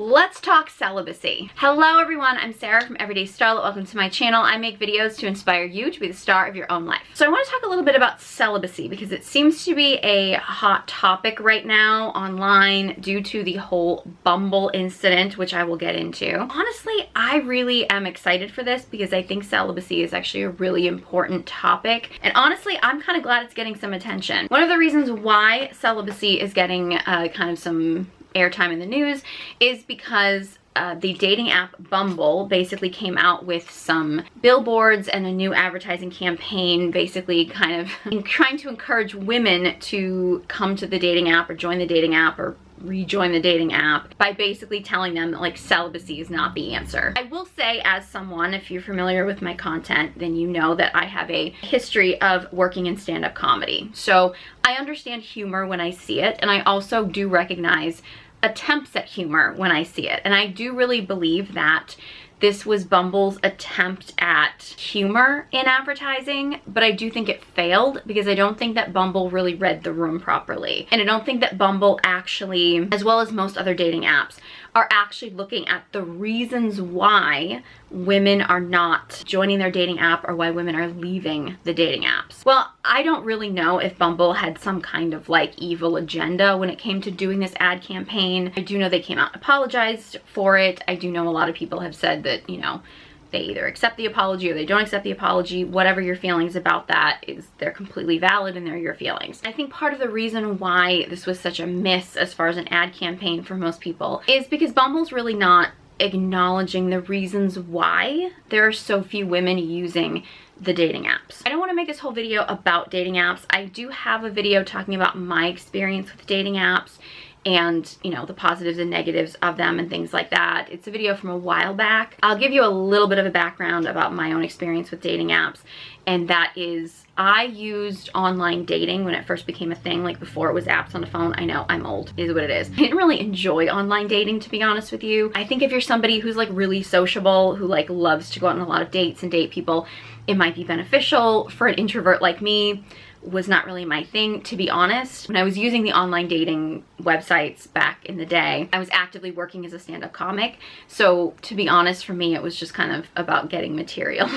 Let's talk celibacy. Hello everyone, I'm Sarah from Everyday Starlet. Welcome to my channel. I make videos to inspire you to be the star of your own life. So I want to talk a little bit about celibacy because it seems to be a hot topic right now online due to the whole Bumble incident, which I will get into. Honestly, I really am excited for this because I think celibacy is actually a really important topic. And honestly, I'm kind of glad it's getting some attention. One of the reasons why celibacy is getting kind of some airtime in the news is because the dating app Bumble basically came out with some billboards and a new advertising campaign, basically kind of trying to encourage women to come to the dating app or join the dating app or rejoin the dating app by basically telling them that like celibacy is not the answer. I will say, as someone, if you're familiar with my content, then you know that I have a history of working in stand-up comedy. So I understand humor when I see it, and I also do recognize attempts at humor when I see it. And I do really believe that this was Bumble's attempt at humor in advertising, but I do think it failed because I don't think that Bumble really read the room properly. And I don't think that Bumble actually, as well as most other dating apps, are actually looking at the reasons why women are not joining their dating app or why women are leaving the dating apps. Well, I don't really know if Bumble had some kind of like evil agenda when it came to doing this ad campaign. I do know they came out and apologized for it. I do know a lot of people have said that, you know, they either accept the apology or they don't accept the apology. Whatever your feelings about that is, they're completely valid and they're your feelings. I think part of the reason why this was such a miss as far as an ad campaign for most people is because Bumble's really not acknowledging the reasons why there are so few women using the dating apps. I don't want to make this whole video about dating apps. I do have a video talking about my experience with dating apps and, you know, the positives and negatives of them and things like that. It's a video from a while back. I'll give you a little bit of a background about my own experience with dating apps, and that is I used online dating when it first became a thing, like before it was apps on the phone. I know, I'm old, it is what it is. I didn't really enjoy online dating, to be honest with you. I think if you're somebody who's like really sociable, who like loves to go out on a lot of dates and date people, it might be beneficial. For an introvert like me, was not really my thing, to be honest. When I was using the online dating websites back in the day, I was actively working as a stand-up comic. So to be honest, for me, it was just kind of about getting material.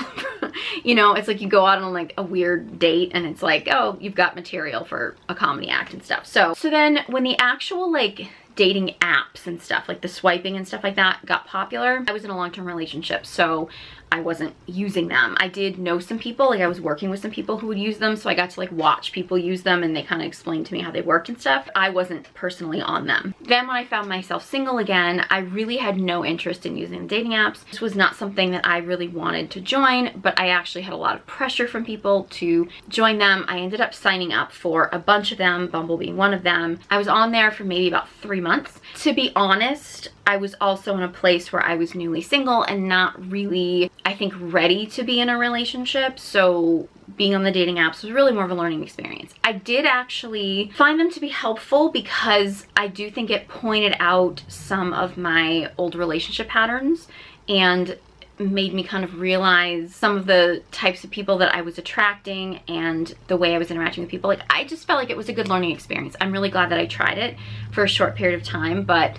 You know, it's like you go out on like a weird date and it's like, oh, you've got material for a comedy act and stuff. So then when the actual like dating apps and stuff, like the swiping and stuff like that, got popular, I was in a long-term relationship, so I wasn't using them. I did know some people, like I was working with some people who would use them, so I got to like watch people use them and they kind of explained to me how they worked and stuff. I wasn't personally on them. Then when I found myself single again, I really had no interest in using the dating apps. This was not something that I really wanted to join, but I actually had a lot of pressure from people to join them. I ended up signing up for a bunch of them, Bumble being one of them. I was on there for maybe about 3 months. To be honest, I was also in a place where I was newly single and not really, I think, ready to be in a relationship. So being on the dating apps was really more of a learning experience. I did actually find them to be helpful because I do think it pointed out some of my old relationship patterns and made me kind of realize some of the types of people that I was attracting and the way I was interacting with people. Like, I just felt like it was a good learning experience. I'm really glad that I tried it for a short period of time, but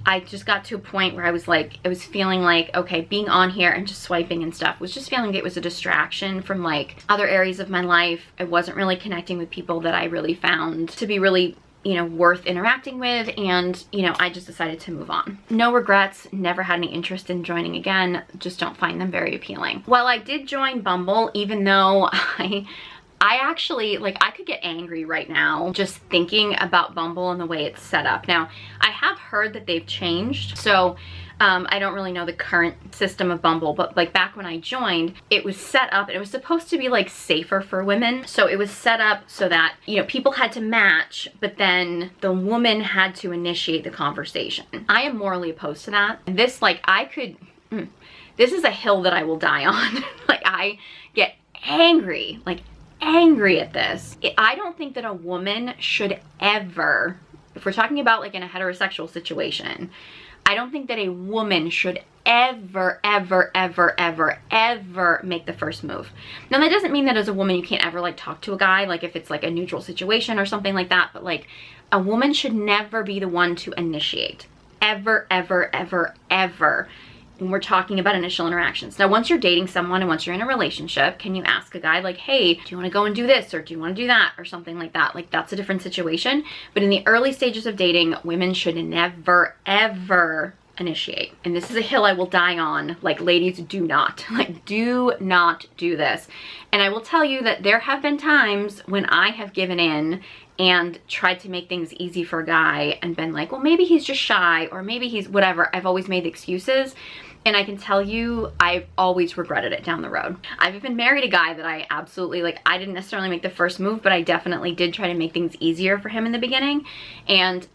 I just got to a point where I was like, I was feeling like, okay, being on here and just swiping and stuff was just feeling like it was a distraction from like other areas of my life. I wasn't really connecting with people that I really found to be really, you know, worth interacting with, and, you know, I just decided to move on. No regrets, never had any interest in joining again, just don't find them very appealing. While I did join Bumble, even though I actually, like, I could get angry right now just thinking about Bumble and the way it's set up. Now, I have heard that they've changed, so I don't really know the current system of Bumble, but like back when I joined, it was set up and it was supposed to be like safer for women. So it was set up so that, you know, people had to match, but then the woman had to initiate the conversation. I am morally opposed to that. And this, like, this is a hill that I will die on. Like, I get angry, like angry at this. I don't think that a woman should ever, if we're talking about like in a heterosexual situation, I don't think that a woman should ever make the first move. Now, that doesn't mean that as a woman you can't ever like talk to a guy, like if it's like a neutral situation or something like that, but like a woman should never be the one to initiate. ever, ever, ever, ever when we're talking about initial interactions. Now, once you're dating someone and once you're in a relationship, can you ask a guy like, hey, do you want to go and do this, or do you want to do that, or something like that? Like, that's a different situation. But in the early stages of dating, women should never, ever initiate. And this is a hill I will die on. Like, ladies, do not do this. And I will tell you that there have been times when I have given in and tried to make things easy for a guy and been like, well, maybe he's just shy, or maybe he's whatever. I've always made excuses. And I can tell you, I've always regretted it down the road. I've even married a guy that I absolutely, like, I didn't necessarily make the first move, but I definitely did try to make things easier for him in the beginning. And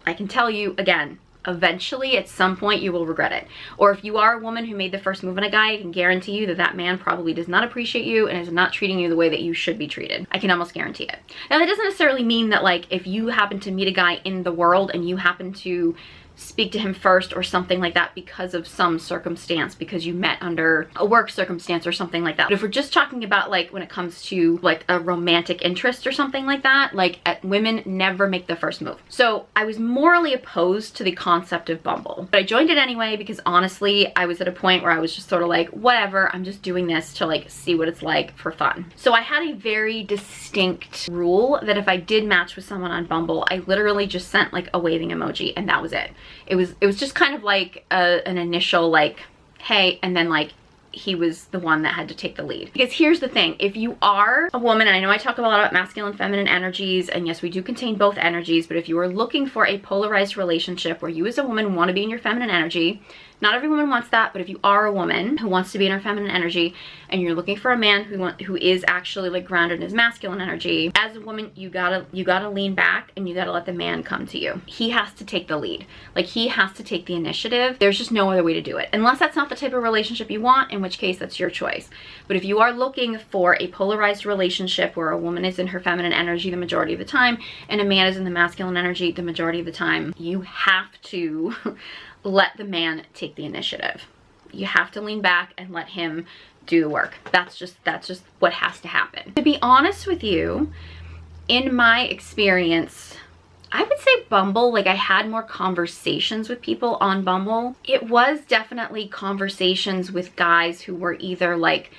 I can tell you, again, eventually at some point you will regret it. Or if you are a woman who made the first move on a guy, I can guarantee you that that man probably does not appreciate you and is not treating you the way that you should be treated. I can almost guarantee it. Now, that doesn't necessarily mean that, like, if you happen to meet a guy in the world and you happen to speak to him first or something like that because of some circumstance, because you met under a work circumstance or something like that. But if we're just talking about, like, when it comes to like a romantic interest or something like that, like, women never make the first move. So I was morally opposed to the concept of Bumble, but I joined it anyway because honestly, I was at a point where I was just sort of like, whatever, I'm just doing this to, like, see what it's like for fun. So I had a very distinct rule that if I did match with someone on Bumble, I literally just sent like a waving emoji and that was it. It was just kind of like an initial, like, hey, and then, like, he was the one that had to take the lead. Because here's the thing, if you are a woman, and I know I talk a lot about masculine and feminine energies, and yes, we do contain both energies, but if you are looking for a polarized relationship where you as a woman want to be in your feminine energy, not every woman wants that, but if you are a woman who wants to be in her feminine energy and you're looking for a man who is actually, like, grounded in his masculine energy, as a woman, you gotta lean back and you gotta let the man come to you. He has to take the lead. Like, he has to take the initiative. There's just no other way to do it. Unless that's not the type of relationship you want, in which case that's your choice. But if you are looking for a polarized relationship where a woman is in her feminine energy the majority of the time and a man is in the masculine energy the majority of the time, you have to let the man take the initiative. You have to lean back and let him do the work. That's just what has to happen. To be honest with you, in my experience, I would say Bumble, like, I had more conversations with people on Bumble. It was definitely conversations with guys who were either, like,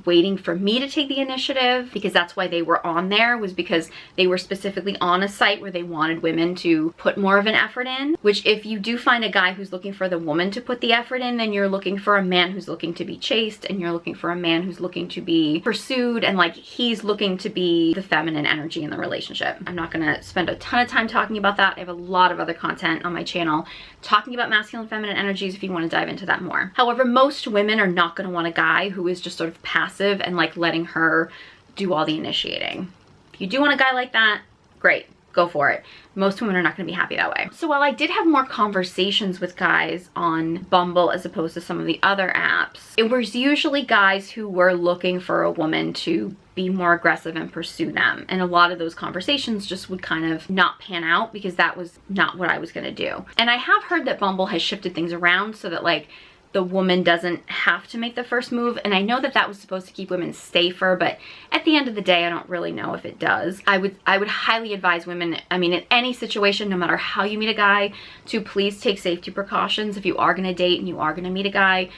waiting for me to take the initiative, because that's why they were on there, was because they were specifically on a site where they wanted women to put more of an effort in. Which, if you do find a guy who's looking for the woman to put the effort in, then you're looking for a man who's looking to be chased, and you're looking for a man who's looking to be pursued, and, like, he's looking to be the feminine energy in the relationship. I'm not gonna spend a ton of time talking about that. I have a lot of other content on my channel talking about masculine and feminine energies if you want to dive into that more. However, most women are not going to want a guy who is just sort of passive and, like, letting her do all the initiating. If you do want a guy like that, great, go for it. Most women are not going to be happy that way. So while I did have more conversations with guys on Bumble as opposed to some of the other apps, it was usually guys who were looking for a woman to be more aggressive and pursue them. And a lot of those conversations just would kind of not pan out because that was not what I was going to do. And I have heard that Bumble has shifted things around so that, like, the woman doesn't have to make the first move. And I know that that was supposed to keep women safer, but at the end of the day, I don't really know if it does. I would highly advise women, I mean, in any situation, no matter how you meet a guy, to please take safety precautions if you are going to date and you are going to meet a guy,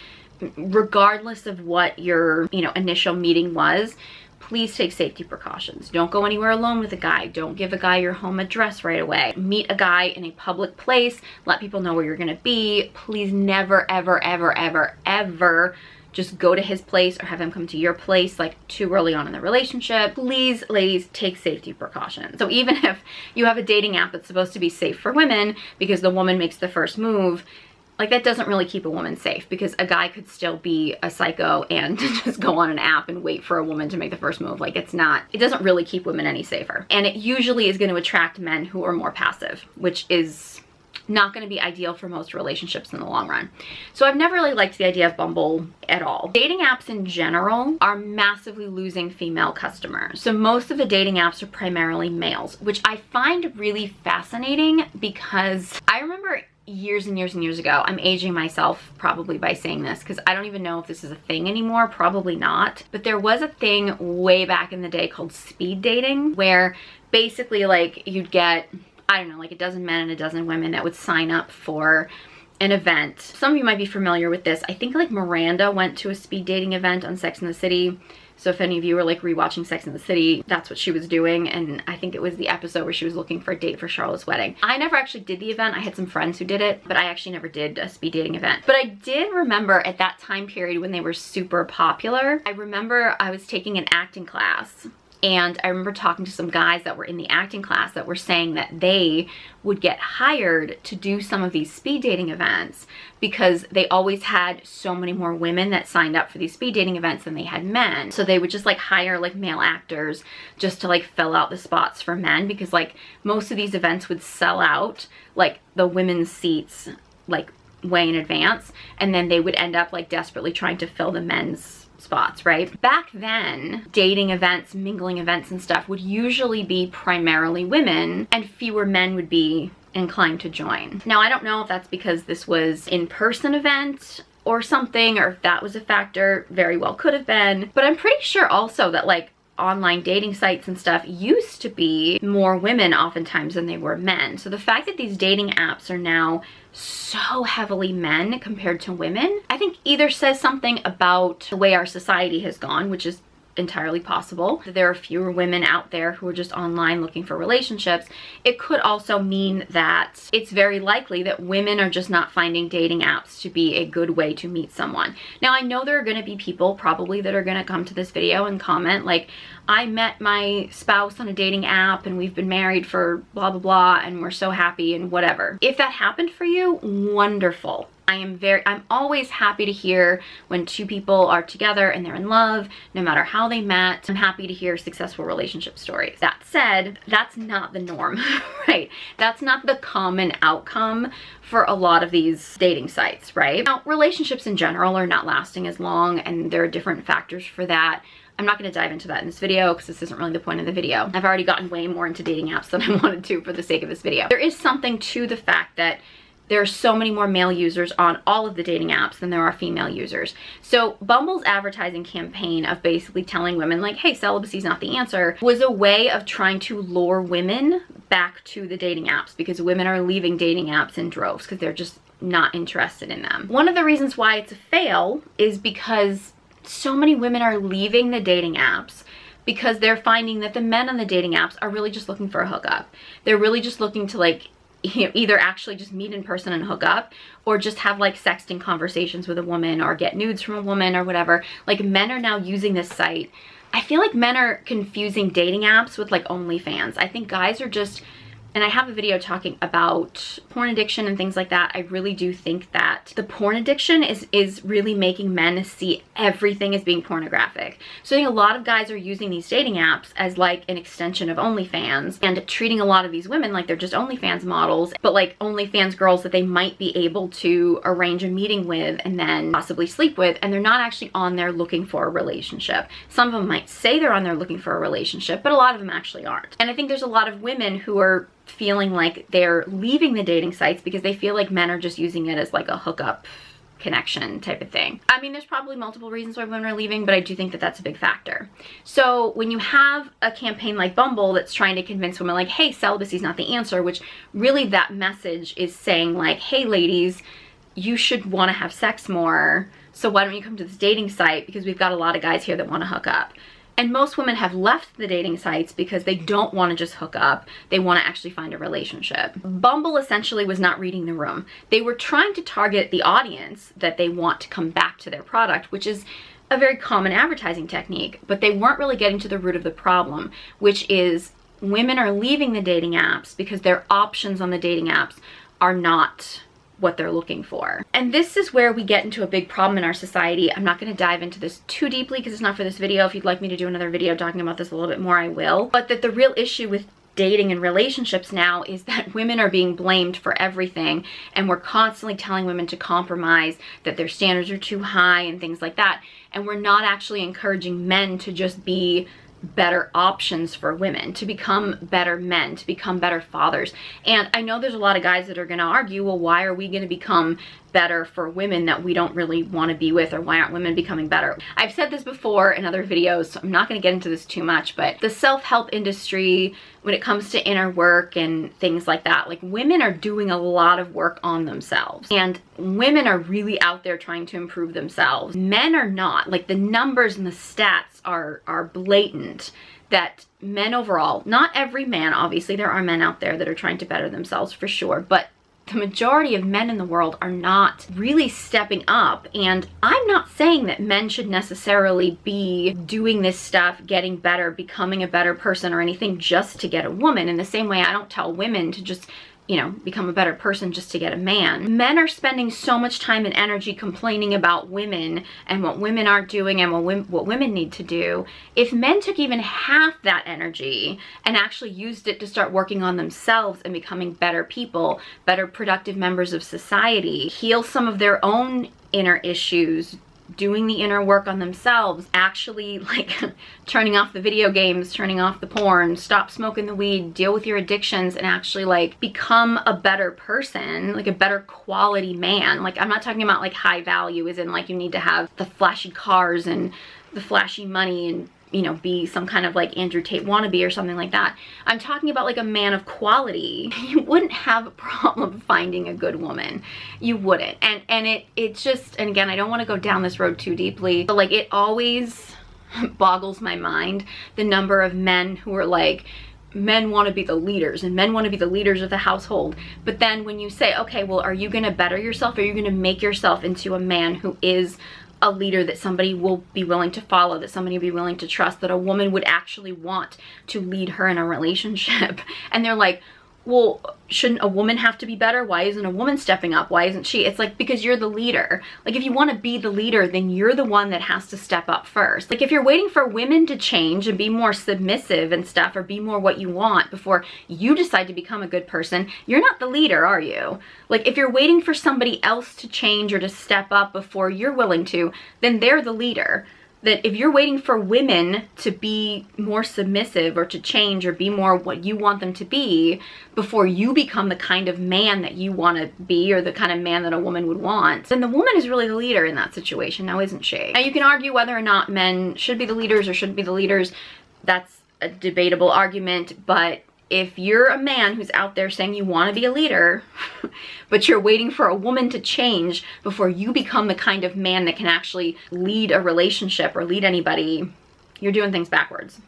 regardless of what your, initial meeting was. Please take safety precautions. Don't go anywhere alone with a guy. Don't give a guy your home address right away. Meet a guy in a public place. Let people know where you're gonna be. Please never, ever, ever, ever, ever just go to his place or have him come to your place, like, too early on in the relationship. Please, ladies, take safety precautions. So even if you have a dating app that's supposed to be safe for women because the woman makes the first move, like, that doesn't really keep a woman safe, because a guy could still be a psycho and just go on an app and wait for a woman to make the first move. Like, it doesn't really keep women any safer. And it usually is going to attract men who are more passive, which is not going to be ideal for most relationships in the long run. So I've never really liked the idea of Bumble at all. Dating apps in general are massively losing female customers. So most of the dating apps are primarily males, which I find really fascinating, because I remember years and years and years ago, I'm aging myself probably by saying this because I don't even know if this is a thing anymore, probably not, but there was a thing way back in the day called speed dating, where basically, like, you'd get, I don't know, like a dozen men and a dozen women that would sign up for an event. Some of you might be familiar with this. I think like Miranda went to a speed dating event on Sex and the City. So if any of you are like rewatching Sex and the City, that's what she was doing. And I think it was the episode where she was looking for a date for Charlotte's wedding. I never actually did the event. I had some friends who did it, but I actually never did a speed dating event. But I did remember at that time period when they were super popular, I remember I was taking an acting class. And I remember talking to some guys that were in the acting class that were saying that they would get hired to do some of these speed dating events because they always had so many more women that signed up for these speed dating events than they had men. So they would just like hire like male actors just to like fill out the spots for men, because like most of these events would sell out like the women's seats like way in advance, and then they would end up like desperately trying to fill the men's spots, right? Back then, dating events, mingling events and stuff would usually be primarily women, and fewer men would be inclined to join. Now, I don't know if that's because this was in-person event or something, or if that was a factor. Very well could have been. But I'm pretty sure also that like online dating sites and stuff used to be more women oftentimes than they were men. So the fact that these dating apps are now so heavily men compared to women, I think either says something about the way our society has gone, which is entirely possible, that there are fewer women out there who are just online looking for relationships. It could also mean that it's very likely that women are just not finding dating apps to be a good way to meet someone. Now, I know there are going to be people probably that are going to come to this video and comment like, I met my spouse on a dating app and we've been married for blah blah blah and we're so happy and whatever. If that happened for you, wonderful. I'm always happy to hear when two people are together and they're in love, no matter how they met. I'm happy to hear successful relationship stories. That said, that's not the norm, right? That's not the common outcome for a lot of these dating sites, right? Now, relationships in general are not lasting as long, and there are different factors for that. I'm not going to dive into that in this video because this isn't really the point of the video. I've already gotten way more into dating apps than I wanted to for the sake of this video. There is something to the fact that there are so many more male users on all of the dating apps than there are female users. So Bumble's advertising campaign of basically telling women like, hey, celibacy is not the answer, was a way of trying to lure women back to the dating apps, because women are leaving dating apps in droves because they're just not interested in them. One of the reasons why it's a fail is because so many women are leaving the dating apps because they're finding that the men on the dating apps are really just looking for a hookup. They're really just looking to like, you know, either actually just meet in person and hook up, or just have like sexting conversations with a woman or get nudes from a woman or whatever. Like, men are now using this site. I feel like men are confusing dating apps with like OnlyFans. I think guys are just, and I have a video talking about porn addiction and things like that. I really do think that the porn addiction is really making men see everything as being pornographic. So I think a lot of guys are using these dating apps as like an extension of OnlyFans and treating a lot of these women like they're just OnlyFans models, but like OnlyFans girls that they might be able to arrange a meeting with and then possibly sleep with, and they're not actually on there looking for a relationship. Some of them might say they're on there looking for a relationship, but a lot of them actually aren't. And I think there's a lot of women who are feeling like they're leaving the dating sites because they feel like men are just using it as like a hookup connection type of thing. I mean, there's probably multiple reasons why women are leaving, but I do think that that's a big factor. So when you have a campaign like Bumble that's trying to convince women like, hey, celibacy is not the answer, which really that message is saying like, hey ladies, you should want to have sex more, so why don't you come to this dating site, because we've got a lot of guys here that want to hook up. And most women have left the dating sites because they don't want to just hook up. They want to actually find a relationship. Bumble essentially was not reading the room. They were trying to target the audience that they want to come back to their product, which is a very common advertising technique, but they weren't really getting to the root of the problem, which is women are leaving the dating apps because their options on the dating apps are not what they're looking for. And this is where we get into a big problem in our society. I'm not going to dive into this too deeply because it's not for this video. If you'd like me to do another video talking about this a little bit more, I will. But that the real issue with dating and relationships now is that women are being blamed for everything, and we're constantly telling women to compromise, that their standards are too high and things like that. And we're not actually encouraging men to just be better options for women, to become better men, to become better fathers. And I know there's a lot of guys that are going to argue, well, why are we going to become better for women that we don't really want to be with, or why aren't women becoming better? I've said this before in other videos, so I'm not going to get into this too much, but the self-help industry, when it comes to inner work and things like that, like women are doing a lot of work on themselves, and women are really out there trying to improve themselves. Men are not. Like, the numbers and the stats are blatant that men overall, not every man, obviously there are men out there that are trying to better themselves for sure, but the majority of men in the world are not really stepping up. And I'm not saying that men should necessarily be doing this stuff, getting better, becoming a better person or anything just to get a woman. In the same way, I don't tell women to just, you know, become a better person just to get a man. Men are spending so much time and energy complaining about women and what women aren't doing and what women need to do. If men took even half that energy and actually used it to start working on themselves and becoming better people, better productive members of society, heal some of their own inner issues, doing the inner work on themselves, actually like turning off the video games, turning off the porn, stop smoking the weed, deal with your addictions, and actually like become a better person, like a better quality man. Like, I'm not talking about like high value as in like you need to have the flashy cars and the flashy money and, you know, be some kind of like Andrew Tate wannabe or something like that. I'm talking about like a man of quality. You wouldn't have a problem finding a good woman. You wouldn't. And it's just, and again, I don't want to go down this road too deeply, but like it always boggles my mind, the number of men who are like, men want to be the leaders and men want to be the leaders of the household. But then when you say, okay, well, are you going to better yourself? Are you going to make yourself into a man who is a leader that somebody will be willing to follow, that somebody will be willing to trust, that a woman would actually want to lead her in a relationship? And they're like, well, shouldn't a woman have to be better? Why isn't a woman stepping up? Why isn't she? It's like, because you're the leader. Like, if you want to be the leader, then you're the one that has to step up first. Like, if you're waiting for women to change and be more submissive and stuff, or be more what you want before you decide to become a good person, you're not the leader, are you? Like, if you're waiting for somebody else to change or to step up before you're willing to, then they're the leader. That if you're waiting for women to be more submissive or to change or be more what you want them to be before you become the kind of man that you want to be, or the kind of man that a woman would want, then the woman is really the leader in that situation, now isn't she? Now, you can argue whether or not men should be the leaders or shouldn't be the leaders. That's a debatable argument, but if you're a man who's out there saying you want to be a leader, but you're waiting for a woman to change before you become the kind of man that can actually lead a relationship or lead anybody, you're doing things backwards.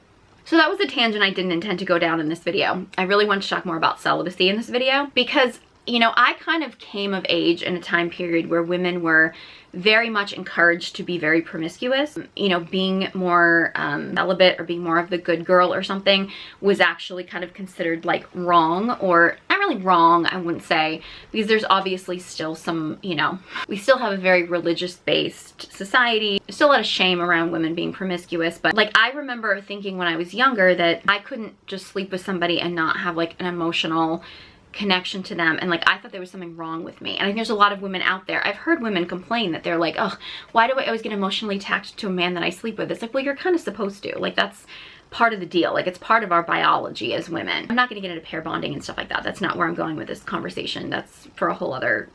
So that was a tangent I didn't intend to go down in this video. I really wanted to talk more about celibacy in this video because, you know, I kind of came of age in a time period where women were very much encouraged to be very promiscuous. You know, being more celibate or being more of the good girl or something was actually kind of considered like wrong, or not really wrong, I wouldn't say, because there's obviously still some, you know, we still have a very religious based society. There's still a lot of shame around women being promiscuous, but like I remember thinking when I was younger that I couldn't just sleep with somebody and not have like an emotional connection to them, and like I thought there was something wrong with me. And I think there's a lot of women out there, I've heard women complain that they're like, oh, why do I always get emotionally attached to a man that I sleep with? It's like, well, you're kind of supposed to. Like, that's part of the deal. Like, it's part of our biology as women. I'm not going to get into pair bonding and stuff like that. That's not where I'm going with this conversation. That's for a whole other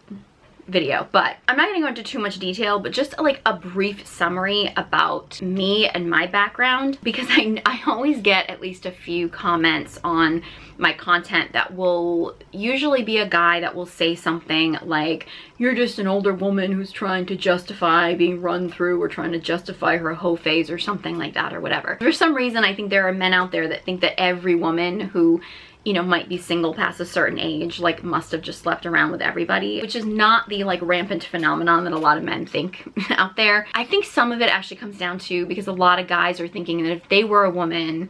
video. But I'm not going to go into too much detail, but just like a brief summary about me and my background, because I always get at least a few comments on my content that will usually be a guy that will say something like, you're just an older woman who's trying to justify being run through, or trying to justify her hoe phase or something like that, or whatever. For some reason, I think there are men out there that think that every woman who, you know, might be single past a certain age, like must have just slept around with everybody, which is not the like rampant phenomenon that a lot of men think out there. I think some of it actually comes down to because a lot of guys are thinking that if they were a woman,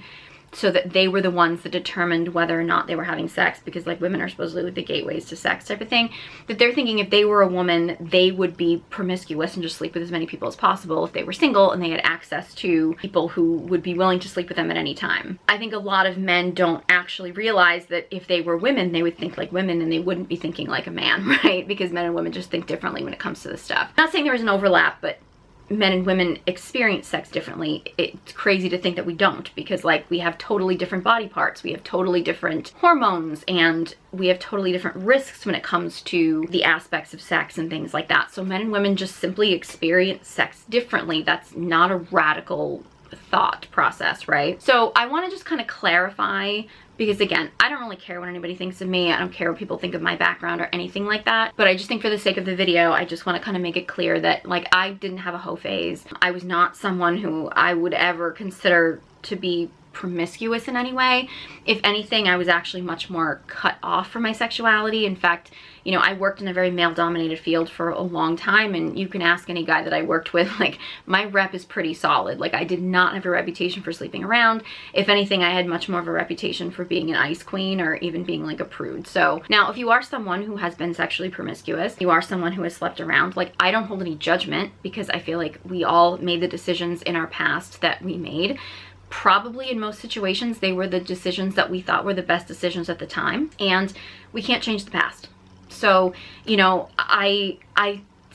so that they were the ones that determined whether or not they were having sex, because like women are supposedly like the gateways to sex type of thing, that they're thinking if they were a woman, they would be promiscuous and just sleep with as many people as possible if they were single and they had access to people who would be willing to sleep with them at any time. I think a lot of men don't actually realize that if they were women, they would think like women and they wouldn't be thinking like a man, right? Because men and women just think differently when it comes to this stuff. Not saying there is an overlap, but men and women experience sex differently. It's crazy to think that we don't, because like we have totally different body parts, we have totally different hormones, and we have totally different risks when it comes to the aspects of sex and things like that. So men and women just simply experience sex differently. That's not a radical thought process, right? So I want to just kind of clarify, because again, I don't really care what anybody thinks of me. I don't care what people think of my background or anything like that. But I just think for the sake of the video, I just want to kind of make it clear that like I didn't have a hoe phase. I was not someone who I would ever consider to be promiscuous in any way. If anything, I was actually much more cut off from my sexuality. In fact, you know, I worked in a very male-dominated field for a long time, and you can ask any guy that I worked with, like, my rep is pretty solid. Like, I did not have a reputation for sleeping around. If anything, I had much more of a reputation for being an ice queen or even being like a prude. So now, if you are someone who has been sexually promiscuous, you are someone who has slept around, like, I don't hold any judgment, because I feel like we all made the decisions in our past that we made. Probably in most situations, they were the decisions that we thought were the best decisions at the time, and we can't change the past. So, you know, I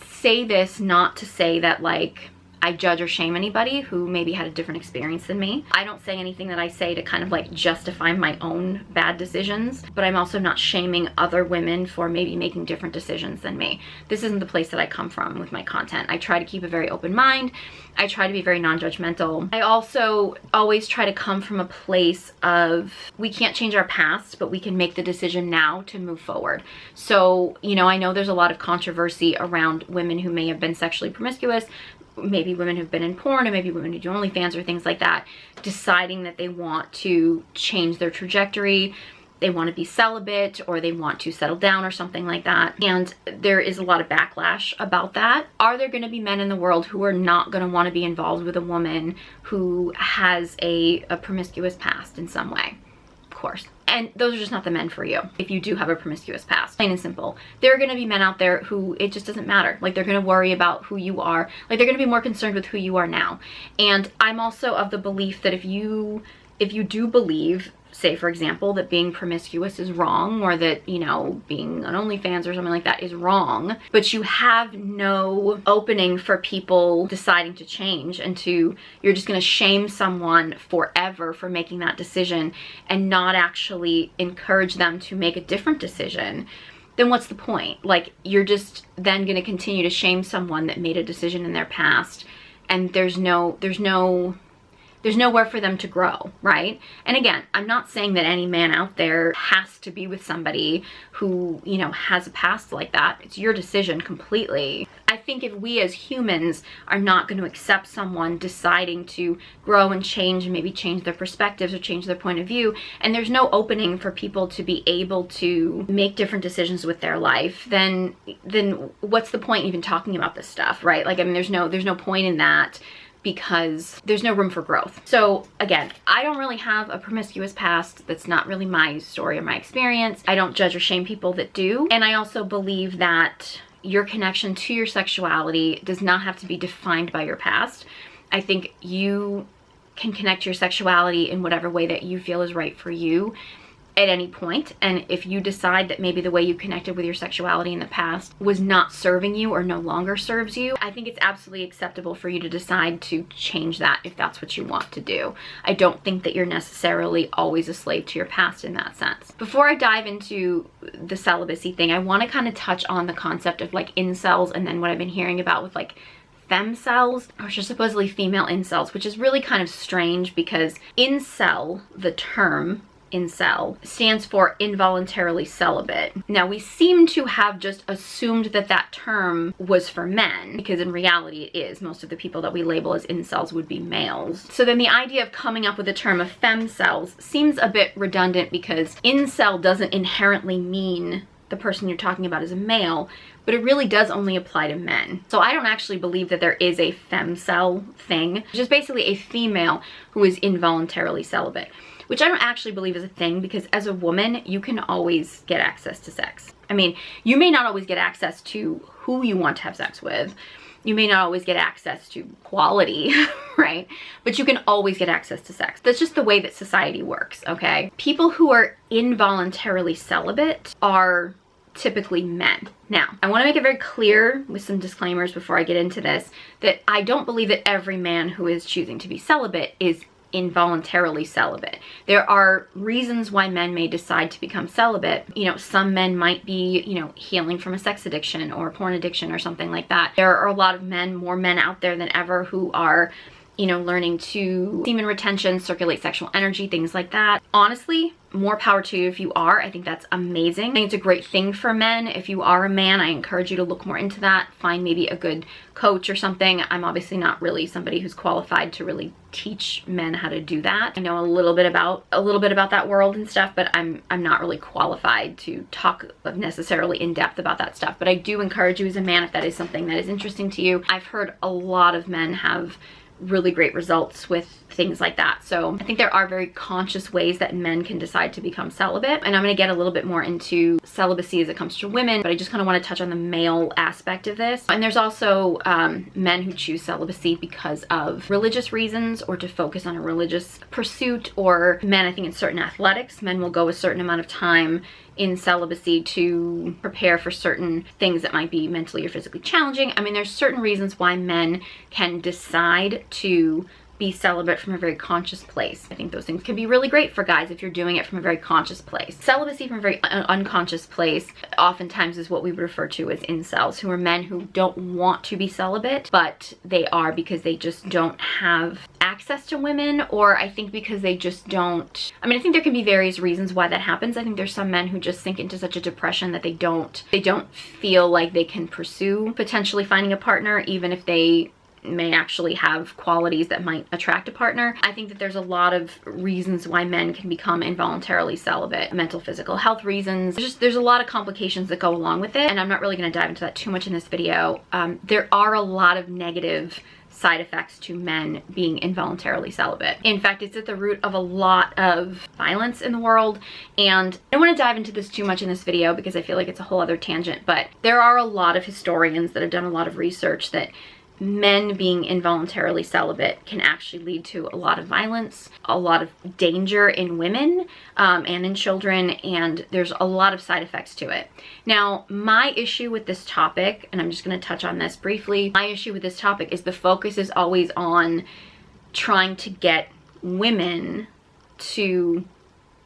say this not to say that like I judge or shame anybody who maybe had a different experience than me. I don't say anything that I say to kind of like justify my own bad decisions, but I'm also not shaming other women for maybe making different decisions than me. This isn't the place that I come from with my content. I try to keep a very open mind. I try to be very non-judgmental. I also always try to come from a place of, we can't change our past, but we can make the decision now to move forward. So, you know, I know there's a lot of controversy around women who may have been sexually promiscuous, maybe women who've been in porn, or maybe women who do OnlyFans or things like that, deciding that they want to change their trajectory, they want to be celibate, or they want to settle down or something like that. And there is a lot of backlash about that. Are there going to be men in the world who are not going to want to be involved with a woman who has a promiscuous past in some way? Of course. And those are just not the men for you if you do have a promiscuous past. Plain and simple. There are going to be men out there who it just doesn't matter. Like, they're going to worry about who you are. Like, they're going to be more concerned with who you are now. And I'm also of the belief that if you do believe, say for example, that being promiscuous is wrong, or that, you know, being on OnlyFans or something like that is wrong, but you have no opening for people deciding to change, and you're just going to shame someone forever for making that decision and not actually encourage them to make a different decision, then what's the point? Like, you're just then going to continue to shame someone that made a decision in their past, and there's nowhere for them to grow, right? And again, I'm not saying that any man out there has to be with somebody who, you know, has a past like that. It's your decision completely. I think if we as humans are not going to accept someone deciding to grow and change and maybe change their perspectives or change their point of view, and there's no opening for people to be able to make different decisions with their life, then what's the point even talking about this stuff, right? Like, I mean, there's no point in that, because there's no room for growth. So again, I don't really have a promiscuous past. That's not really my story or my experience. I don't judge or shame people that do. And I also believe that your connection to your sexuality does not have to be defined by your past. I think you can connect to your sexuality in whatever way that you feel is right for you at any point. And if you decide that maybe the way you connected with your sexuality in the past was not serving you or no longer serves you, I think it's absolutely acceptable for you to decide to change that if that's what you want to do. I don't think that you're necessarily always a slave to your past in that sense. Before I dive into the celibacy thing, I want to kind of touch on the concept of like incels, and then what I've been hearing about with like femcels, which are supposedly female incels, which is really kind of strange, because incel, the term incel, stands for involuntarily celibate. Now, we seem to have just assumed that that term was for men, because in reality it is. Most of the people that we label as incels would be males. So then the idea of coming up with the term of femcels seems a bit redundant, because incel doesn't inherently mean the person you're talking about is a male, but it really does only apply to men. So I don't actually believe that there is a femcel thing, which is basically a female who is involuntarily celibate, which I don't actually believe is a thing, because as a woman, you can always get access to sex. I mean, you may not always get access to who you want to have sex with. You may not always get access to quality, right? But you can always get access to sex. That's just the way that society works, okay? People who are involuntarily celibate are typically men. Now, I want to make it very clear with some disclaimers before I get into this, that I don't believe that every man who is choosing to be celibate is involuntarily celibate. There are reasons why men may decide to become celibate. You know, some men might be, you know, healing from a sex addiction or porn addiction or something like that. There are a lot of men, more men out there than ever, who are, you know, learning to semen retention, circulate sexual energy, things like that. Honestly, more power to you if you are. I think that's amazing. I think it's a great thing for men. If you are a man, I encourage you to look more into that. Find maybe a good coach or something. I'm obviously not really somebody who's qualified to really teach men how to do that. I know a little bit about that world and stuff, but I'm not really qualified to talk necessarily in depth about that stuff. But I do encourage you as a man, if that is something that is interesting to you. I've heard a lot of men have really great results with things like that. So I think there are very conscious ways that men can decide to become celibate. And I'm going to get a little bit more into celibacy as it comes to women, but I just kind of want to touch on the male aspect of this. And there's also men who choose celibacy because of religious reasons or to focus on a religious pursuit, or men, I think in certain athletics, men will go a certain amount of time in celibacy to prepare for certain things that might be mentally or physically challenging. I mean, there's certain reasons why men can decide to be celibate from a very conscious place. I think those things can be really great for guys if you're doing it from a very conscious place. Celibacy from a very unconscious place oftentimes is what we would refer to as incels, who are men who don't want to be celibate, but they are because they just don't have access to women, or I think because they just don't. I mean, I think there can be various reasons why that happens. I think there's some men who just sink into such a depression that they don't feel like they can pursue potentially finding a partner, even if they may actually have qualities that might attract a partner. I think that there's a lot of reasons why men can become involuntarily celibate. Mental, physical health reasons. There's a lot of complications that go along with it, and I'm not really going to dive into that too much in this video. There are a lot of negative side effects to men being involuntarily celibate. In fact, it's at the root of a lot of violence in the world, and I don't want to dive into this too much in this video because I feel like it's a whole other tangent, but there are a lot of historians that have done a lot of research that men being involuntarily celibate can actually lead to a lot of violence, a lot of danger in women and in children, and there's a lot of side effects to it. Now, my issue with this topic, and I'm just going to touch on this briefly, my issue with this topic is the focus is always on trying to get women to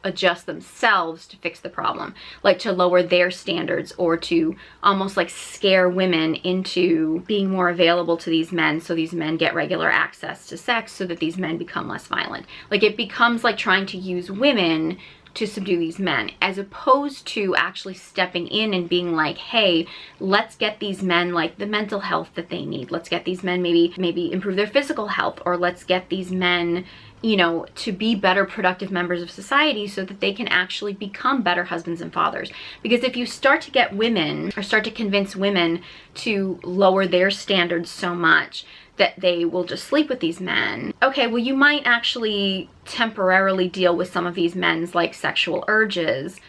adjust themselves to fix the problem, like to lower their standards, or to almost like scare women into being more available to these men so these men get regular access to sex so that these men become less violent. Like, it becomes like trying to use women to subdue these men, as opposed to actually stepping in and being like, hey, let's get these men like the mental health that they need. Let's get these men maybe improve their physical health, or let's get these men, you know, to be better productive members of society so that they can actually become better husbands and fathers. Because if you start to get women, or start to convince women to lower their standards so much that they will just sleep with these men, okay, well, you might actually temporarily deal with some of these men's like sexual urges,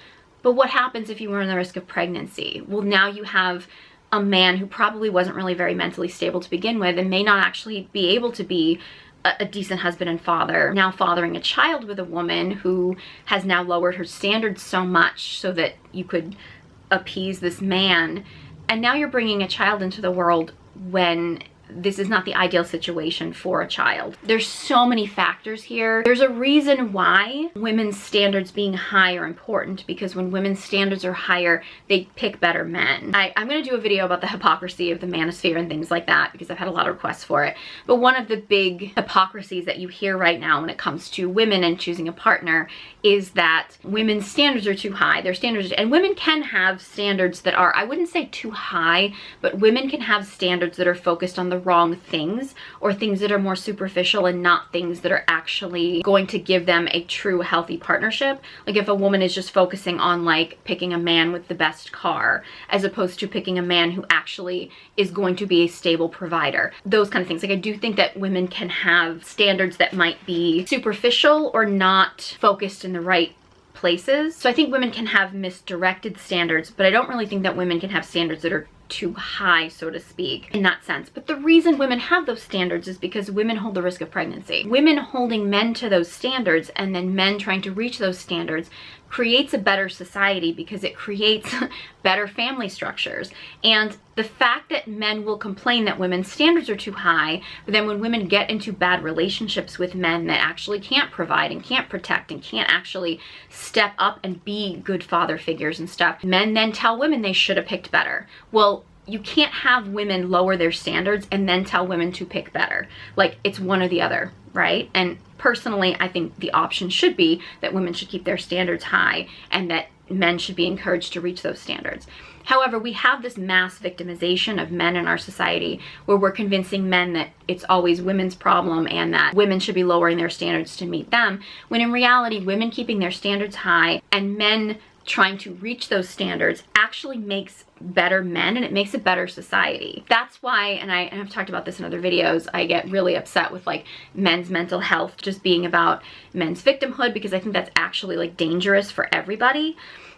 but what happens if you run the risk of pregnancy? Well, now you have a man who probably wasn't really very mentally stable to begin with and may not actually be able to be a decent husband and father, now fathering a child with a woman who has now lowered her standards so much so that you could appease this man, and now you're bringing a child into the world when this is not the ideal situation for a child. There's so many factors here. There's a reason why women's standards being high are important, because when women's standards are higher, they pick better men. I'm going to do a video about the hypocrisy of the manosphere and things like that, because I've had a lot of requests for it. But one of the big hypocrisies that you hear right now when it comes to women and choosing a partner is that women's standards are too high. Their standards, and women can have standards that are, I wouldn't say too high, but women can have standards that are focused on the wrong things, or things that are more superficial and not things that are actually going to give them a true healthy partnership. Like if a woman is just focusing on like picking a man with the best car, as opposed to picking a man who actually is going to be a stable provider, those kind of things. Like I do think that women can have standards that might be superficial or not focused in the right places. So I think women can have misdirected standards, but I don't really think that women can have standards that are too high, so to speak, in that sense. But the reason women have those standards is because women hold the risk of pregnancy. Women holding men to those standards and then men trying to reach those standards creates a better society because it creates better family structures. And the fact that men will complain that women's standards are too high, but then when women get into bad relationships with men that actually can't provide and can't protect and can't actually step up and be good father figures and stuff, men then tell women they should have picked better. Well, you can't have women lower their standards and then tell women to pick better. Like, it's one or the other, right? And personally, I think the option should be that women should keep their standards high and that men should be encouraged to reach those standards. However, we have this mass victimization of men in our society where we're convincing men that it's always women's problem and that women should be lowering their standards to meet them, when in reality, women keeping their standards high and men trying to reach those standards actually makes better men, and it makes a better society. That's why, and I've talked about this in other videos, I get really upset with like men's mental health just being about men's victimhood, because I think that's actually like dangerous for everybody.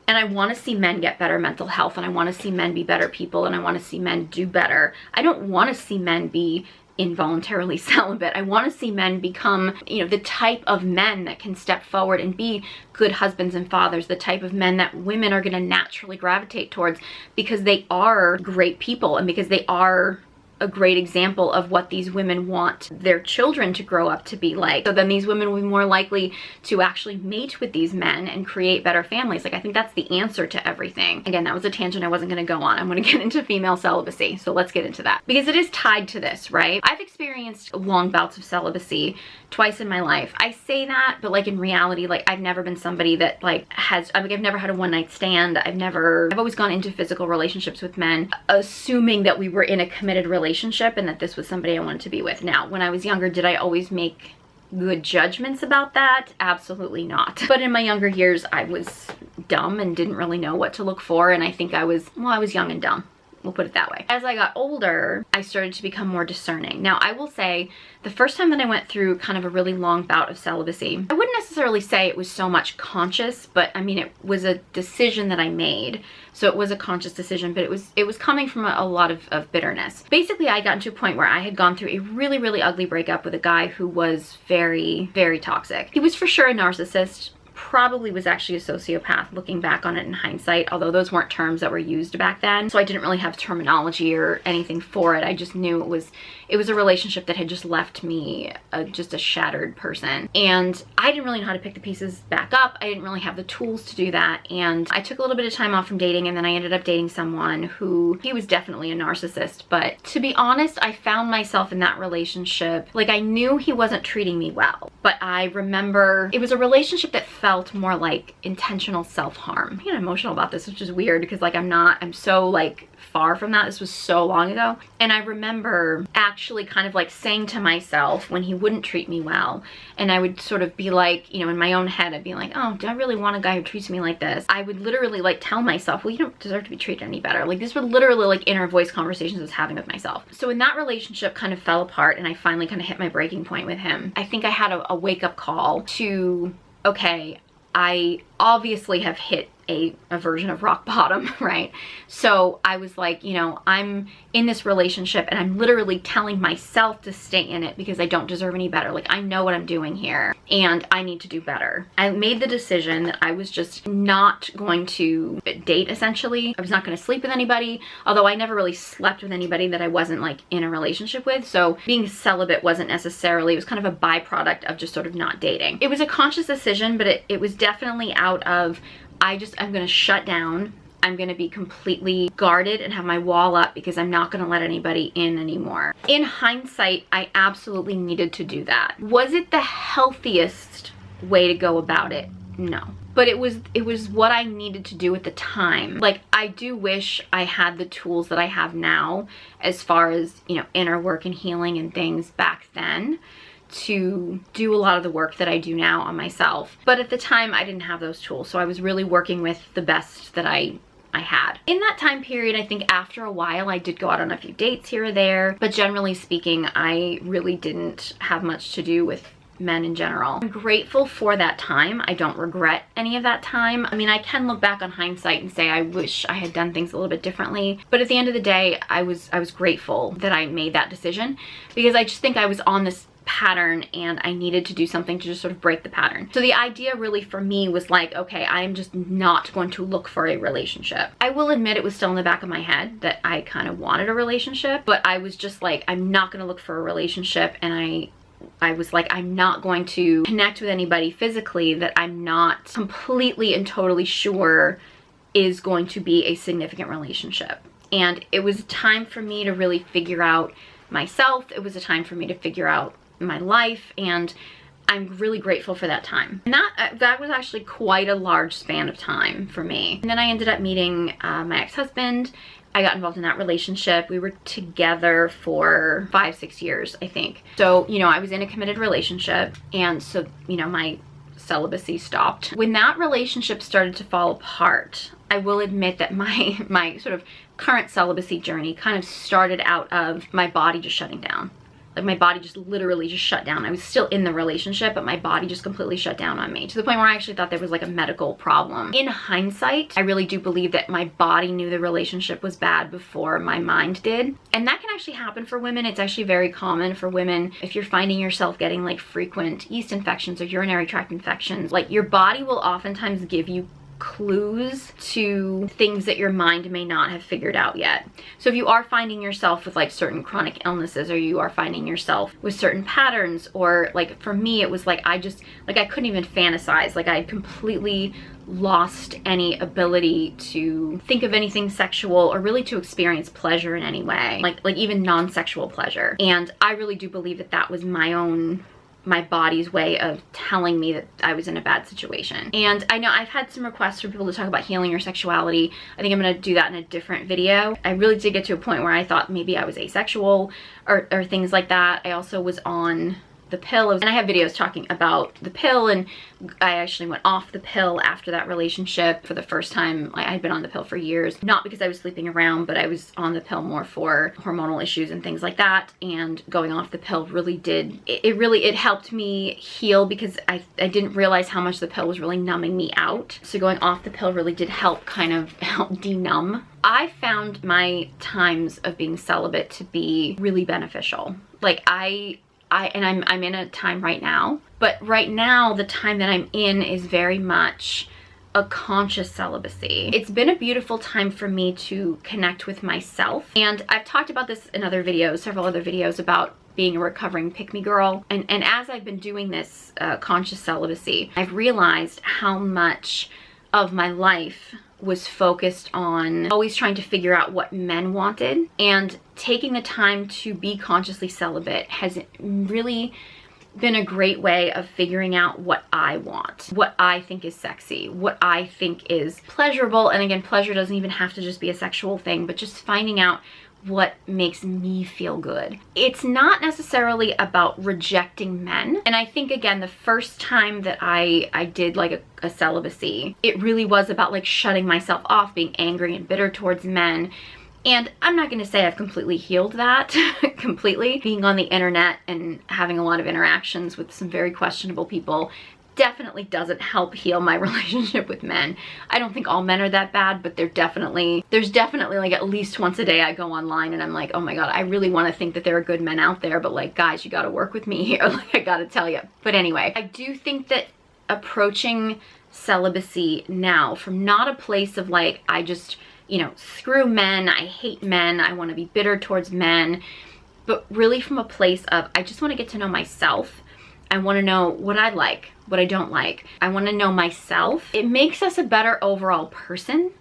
And I want to see men get better mental health, and I want to see men be better people, and I want to see men do better. I don't want to see men be involuntarily celibate. I want to see men become, you know, the type of men that can step forward and be good husbands and fathers, the type of men that women are going to naturally gravitate towards because they are great people and because they are a great example of what these women want their children to grow up to be like. So then these women will be more likely to actually mate with these men and create better families. Like, I think that's the answer to everything. Again, that was a tangent I wasn't going to go on. I'm going to get into female celibacy. So let's get into that because it is tied to this, right? I've experienced long bouts of celibacy twice in my life. I say that, but like in reality, like I've never been somebody that like I've never had a one-night stand. I've always gone into physical relationships with men assuming that we were in a committed relationship and that this was somebody I wanted to be with. Now, when I was younger, did I always make good judgments about that? Absolutely not. But in my younger years, I was dumb and didn't really know what to look for, and I think I was young and dumb. We'll put it that way. As I got older, I started to become more discerning. Now, I will say the first time that I went through kind of a really long bout of celibacy, I wouldn't necessarily say it was so much conscious, but I mean, it was a decision that I made. So it was a conscious decision, but it was coming from a lot of bitterness. Basically, I got into a point where I had gone through a really, really ugly breakup with a guy who was very, very toxic. He was for sure a narcissist. Probably was actually a sociopath looking back on it in hindsight, although those weren't terms that were used back then. So I didn't really have terminology or anything for it. I just knew it was a relationship that had just left me just a shattered person. And I didn't really know how to pick the pieces back up. I didn't really have the tools to do that. And I took a little bit of time off from dating, and then I ended up dating someone who, he was definitely a narcissist. But to be honest, I found myself in that relationship, like I knew he wasn't treating me well, but I remember it was a relationship that felt more like intentional self-harm. I'm getting emotional about this, which is weird because like I'm so like far from that. This was so long ago. And I remember actually kind of like saying to myself when he wouldn't treat me well, and I would sort of be like, you know, in my own head, I'd be like, oh, do I really want a guy who treats me like this? I would literally like tell myself, well, you don't deserve to be treated any better. Like, these were literally like inner voice conversations I was having with myself. So when that relationship kind of fell apart and I finally kind of hit my breaking point with him, I think I had a wake-up call to, okay, I obviously have hit a version of rock bottom, right? So I was like, you know, I'm in this relationship and I'm literally telling myself to stay in it because I don't deserve any better. Like, I know what I'm doing here and I need to do better. I made the decision that I was just not going to date, essentially. I was not going to sleep with anybody, although I never really slept with anybody that I wasn't like in a relationship with. So being celibate wasn't necessarily, it was kind of a byproduct of just sort of not dating. It was a conscious decision, but it was definitely out of, I'm going to shut down. I'm going to be completely guarded and have my wall up because I'm not going to let anybody in anymore. In hindsight, I absolutely needed to do that. Was it the healthiest way to go about it? No. But it was what I needed to do at the time. Like, I do wish I had the tools that I have now as far as, you know, inner work and healing and things back then, to do a lot of the work that I do now on myself. But at the time, I didn't have those tools. So I was really working with the best that I had. In that time period, I think after a while, I did go out on a few dates here or there. But generally speaking, I really didn't have much to do with men in general. I'm grateful for that time. I don't regret any of that time. I mean, I can look back on hindsight and say I wish I had done things a little bit differently, but at the end of the day, I was grateful that I made that decision because I just think I was on this pattern and I needed to do something to just sort of break the pattern. So the idea really for me was like, okay, I am just not going to look for a relationship. I will admit it was still in the back of my head that I kind of wanted a relationship, but I was just like, I'm not going to look for a relationship, and I was like, I'm not going to connect with anybody physically that I'm not completely and totally sure is going to be a significant relationship. And it was time for me to really figure out myself. It was a time for me to figure out my life, and I'm really grateful for that time. And that was actually quite a large span of time for me. And then I ended up meeting my ex-husband. I got involved in that relationship. We were together for 5-6 years, I think. So, you know, I was in a committed relationship, and so, you know, my celibacy stopped. When that relationship started to fall apart, I will admit that my sort of current celibacy journey kind of started out of my body just shutting down. Like my body just literally just shut down. I was still in the relationship, but my body just completely shut down on me, to the point where I actually thought there was like a medical problem. In hindsight, I really do believe that my body knew the relationship was bad before my mind did. And that can actually happen for women. It's actually very common for women. If you're finding yourself getting like frequent yeast infections or urinary tract infections, like your body will oftentimes give you clues to things that your mind may not have figured out yet. So if you are finding yourself with like certain chronic illnesses, or you are finding yourself with certain patterns, or like for me it was like I couldn't even fantasize. Like I completely lost any ability to think of anything sexual or really to experience pleasure in any way, like even non-sexual pleasure. And I really do believe that that was my body's way of telling me that I was in a bad situation. And I know I've had some requests for people to talk about healing your sexuality. I think I'm gonna do that in a different video. I really did get to a point where I thought maybe I was asexual or things like that. I also was on the pill, and I have videos talking about the pill, and I actually went off the pill after that relationship for the first time. I had been on the pill for years, not because I was sleeping around, but I was on the pill more for hormonal issues and things like that. And going off the pill really did, it helped me heal, because I didn't realize how much the pill was really numbing me out. So going off the pill really did help denumb. I found my times of being celibate to be really beneficial. Like I'm in a time right now, but right now the time that I'm in is very much a conscious celibacy. It's been a beautiful time for me to connect with myself. And I've talked about this in other videos, several other videos, about being a recovering pick-me girl. And as I've been doing this conscious celibacy, I've realized how much of my life was focused on always trying to figure out what men wanted, and taking the time to be consciously celibate has really been a great way of figuring out what I want, what I think is sexy, what I think is pleasurable. And again, pleasure doesn't even have to just be a sexual thing, but just finding out what makes me feel good. It's not necessarily about rejecting men. And I think, again, the first time that I did like a celibacy, it really was about like shutting myself off, being angry and bitter towards men. And I'm not going to say I've completely healed that completely. Being on the internet and having a lot of interactions with some very questionable people definitely doesn't help heal my relationship with men. I don't think all men are that bad, but there's definitely like at least once a day I go online and I'm like, oh my God, I really want to think that there are good men out there, but like, guys, you got to work with me here. Like, I got to tell you. But anyway, I do think that approaching celibacy now from not a place of like, I just, you know, screw men, I hate men, I want to be bitter towards men, but really from a place of, I just want to get to know myself. I want to know what I like, what I don't like. I want to know myself. It makes us a better overall person.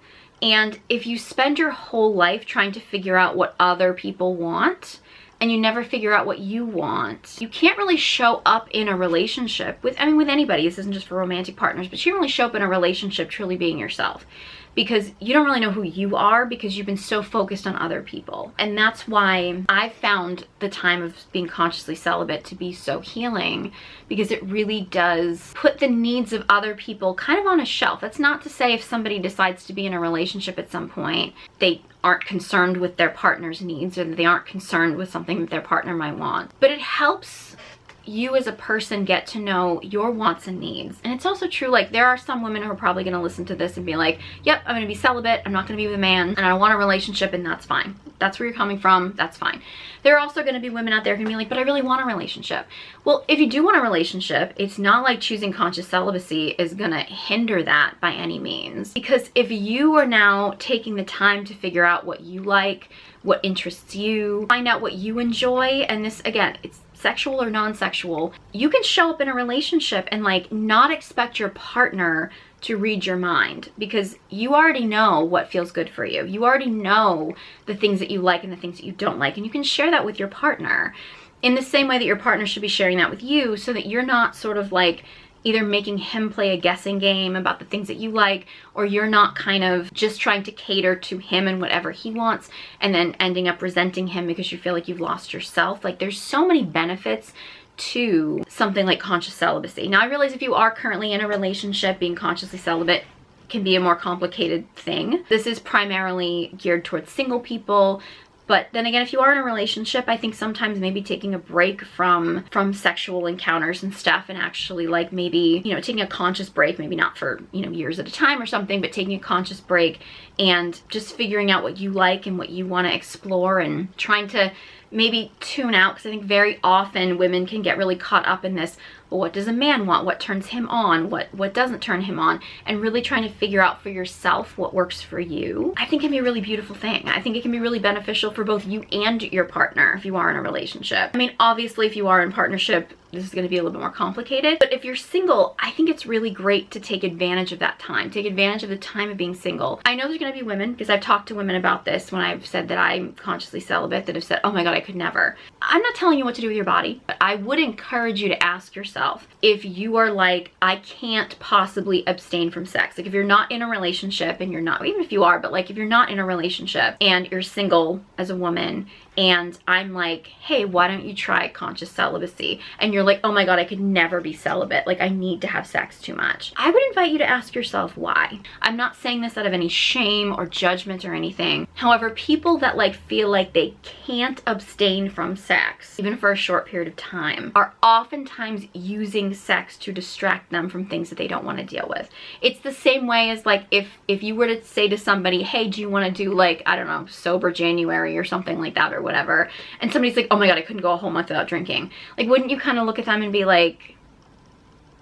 And if you spend your whole life trying to figure out what other people want, and you never figure out what you want, you can't really show up in a relationship with anybody. This isn't just for romantic partners, but you can't really show up in a relationship truly being yourself, because you don't really know who you are, because you've been so focused on other people. And that's why I found the time of being consciously celibate to be so healing, because it really does put the needs of other people kind of on a shelf. That's not to say if somebody decides to be in a relationship at some point, they aren't concerned with their partner's needs, or they aren't concerned with something that their partner might want. But it helps you as a person get to know your wants and needs. And it's also true, like, there are some women who are probably going to listen to this and be like, yep, I'm going to be celibate, I'm not going to be with a man, and I don't want a relationship, and that's fine. That's where you're coming from, that's fine. There are also going to be women out there who can be like, but I really want a relationship. Well, if you do want a relationship, it's not like choosing conscious celibacy is going to hinder that by any means. Because if you are now taking the time to figure out what you like, what interests you, find out what you enjoy, and this, again, it's sexual or non-sexual, you can show up in a relationship and like not expect your partner to read your mind, because you already know what feels good for you. You already know the things that you like and the things that you don't like, and you can share that with your partner in the same way that your partner should be sharing that with you, so that you're not sort of like either making him play a guessing game about the things that you like, or you're not kind of just trying to cater to him and whatever he wants and then ending up resenting him because you feel like you've lost yourself. Like, there's so many benefits to something like conscious celibacy. Now, I realize if you are currently in a relationship, being consciously celibate can be a more complicated thing. This is primarily geared towards single people. But then again, if you are in a relationship, I think sometimes maybe taking a break from sexual encounters and stuff, and actually like maybe, you know, taking a conscious break, maybe not for, you know, years at a time or something, but taking a conscious break and just figuring out what you like and what you want to explore, and trying to maybe tune out, because I think very often women can get really caught up in this, well, what does a man want? What turns him on? What doesn't turn him on? And really trying to figure out for yourself what works for you, I think can be a really beautiful thing. I think it can be really beneficial for both you and your partner if you are in a relationship. I mean, obviously, if you are in partnership, this is going to be a little bit more complicated. But if you're single, I think it's really great to take advantage of that time. Take advantage of the time of being single. I know there's going to be women, because I've talked to women about this when I've said that I'm consciously celibate, that have said, oh my God, I could never. I'm not telling you what to do with your body, but I would encourage you to ask yourself if you are like, I can't possibly abstain from sex. Like, if you're not in a relationship and you're not, even if you are, but like if you're not in a relationship and you're single as a woman, and I'm like, hey, why don't you try conscious celibacy? And you're like, oh my God, I could never be celibate. Like, I need to have sex too much. I would invite you to ask yourself why. I'm not saying this out of any shame or judgment or anything. However, people that like feel like they can't abstain from sex, even for a short period of time, are oftentimes using sex to distract them from things that they don't want to deal with. It's the same way as like if you were to say to somebody, hey, do you want to do like, I don't know, sober January or something like that, or whatever, and somebody's like, oh my God, I couldn't go a whole month without drinking. Like, wouldn't you kind of look at them and be like,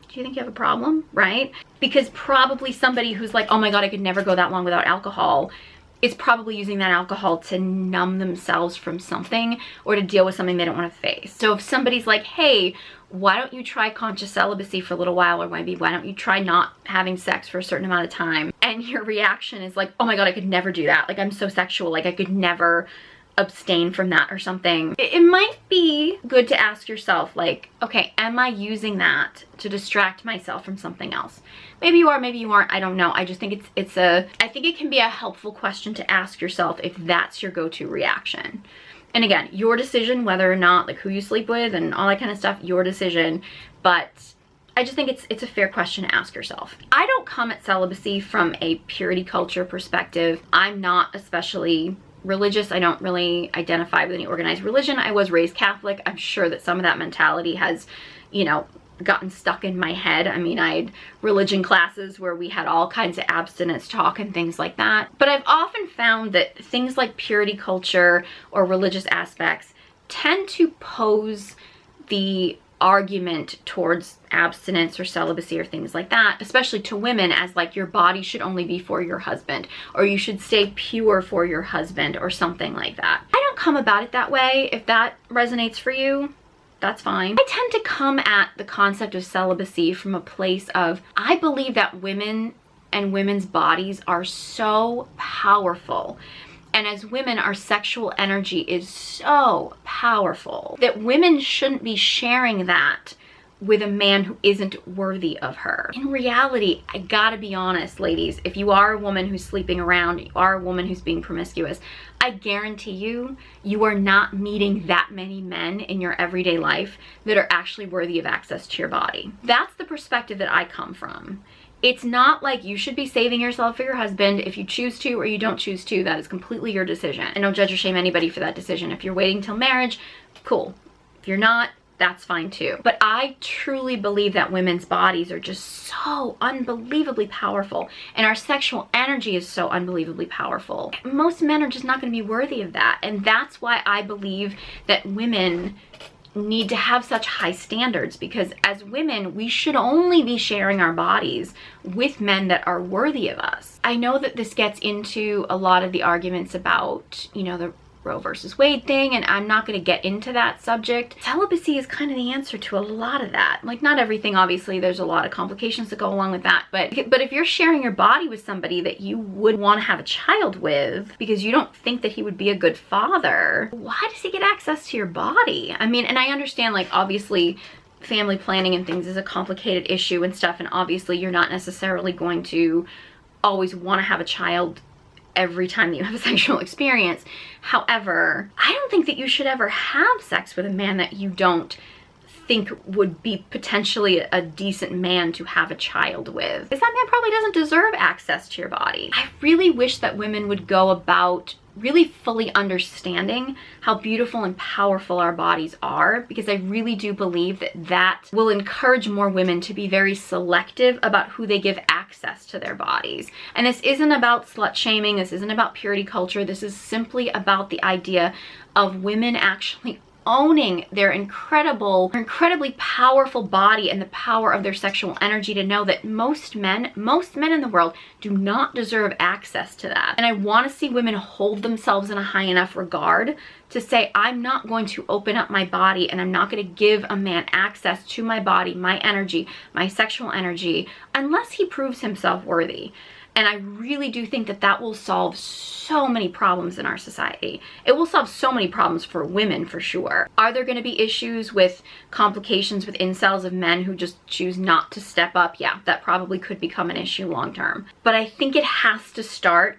do you think you have a problem, right? Because probably somebody who's like, oh my God, I could never go that long without alcohol, is probably using that alcohol to numb themselves from something, or to deal with something they don't want to face. So if somebody's like, hey, why don't you try conscious celibacy for a little while, or maybe why don't you try not having sex for a certain amount of time, and your reaction is like, oh my God, I could never do that. Like, I'm so sexual, like I could never abstain from that or something. It might be good to ask yourself, like, okay, am I using that to distract myself from something else? Maybe you are, maybe you aren't, I don't know. I just think I think it can be a helpful question to ask yourself if that's your go-to reaction. And again, your decision whether or not, like, who you sleep with and all that kind of stuff, your decision. But I just think it's a fair question to ask yourself. I don't come at celibacy from a purity culture perspective. I'm not especially religious. I don't really identify with any organized religion. I was raised Catholic. I'm sure that some of that mentality has, you know, gotten stuck in my head. I mean, I had religion classes where we had all kinds of abstinence talk and things like that. But I've often found that things like purity culture or religious aspects tend to pose the argument towards abstinence or celibacy or things like that, especially to women, as like your body should only be for your husband, or you should stay pure for your husband, or something like that. I don't come about it that way. If that resonates for you, that's fine. I tend to come at the concept of celibacy from a place of, I believe that women and women's bodies are so powerful. And as women, our sexual energy is so powerful that women shouldn't be sharing that with a man who isn't worthy of her. In reality, I gotta be honest, ladies, if you are a woman who's sleeping around, you are a woman who's being promiscuous, I guarantee you, you are not meeting that many men in your everyday life that are actually worthy of access to your body. That's the perspective that I come from. It's not like you should be saving yourself for your husband. If you choose to or you don't choose to, that is completely your decision. And don't judge or shame anybody for that decision. If you're waiting till marriage, cool. If you're not, that's fine too. But I truly believe that women's bodies are just so unbelievably powerful, and our sexual energy is so unbelievably powerful. Most men are just not going to be worthy of that, and that's why I believe that women need to have such high standards, because as women, we should only be sharing our bodies with men that are worthy of us. I know that this gets into a lot of the arguments about, you know, the Roe versus Wade thing, and I'm not going to get into that subject. Celibacy is kind of the answer to a lot of that. Like, not everything, obviously, there's a lot of complications that go along with that, but if you're sharing your body with somebody that you would want to have a child with because you don't think that he would be a good father, why does he get access to your body? I mean, and I understand, like, obviously family planning and things is a complicated issue and stuff, and obviously you're not necessarily going to always want to have a child every time that you have a sexual experience. However, I don't think that you should ever have sex with a man that you don't think would be potentially a decent man to have a child with, because that man probably doesn't deserve access to your body. I really wish that women would go about really fully understanding how beautiful and powerful our bodies are, because I really do believe that that will encourage more women to be very selective about who they give access to their bodies. And this isn't about slut shaming, this isn't about purity culture, this is simply about the idea of women actually owning their incredibly powerful body and the power of their sexual energy, to know that most men in the world do not deserve access to that. And I want to see women hold themselves in a high enough regard to say, I'm not going to open up my body, and I'm not going to give a man access to my body, my energy, my sexual energy, unless he proves himself worthy. And I really do think that that will solve so many problems in our society. It will solve so many problems for women, for sure. Are there going to be issues with complications with incels of men who just choose not to step up? Yeah, that probably could become an issue long term. But I think it has to start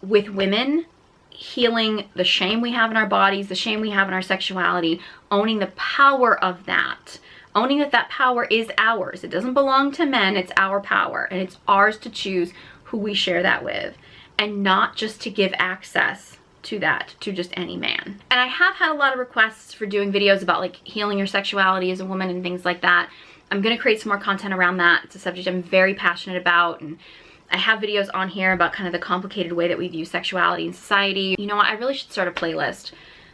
with women healing the shame we have in our bodies, the shame we have in our sexuality, owning the power of that. Owning that that power is ours. It doesn't belong to men, it's our power, and it's ours to choose who we share that with, and not just to give access to that to just any man. And I have had a lot of requests for doing videos about like healing your sexuality as a woman and things like that. I'm gonna create some more content around that. It's a subject I'm very passionate about, and I have videos on here about kind of the complicated way that we view sexuality in society. You know what, I really should start a playlist.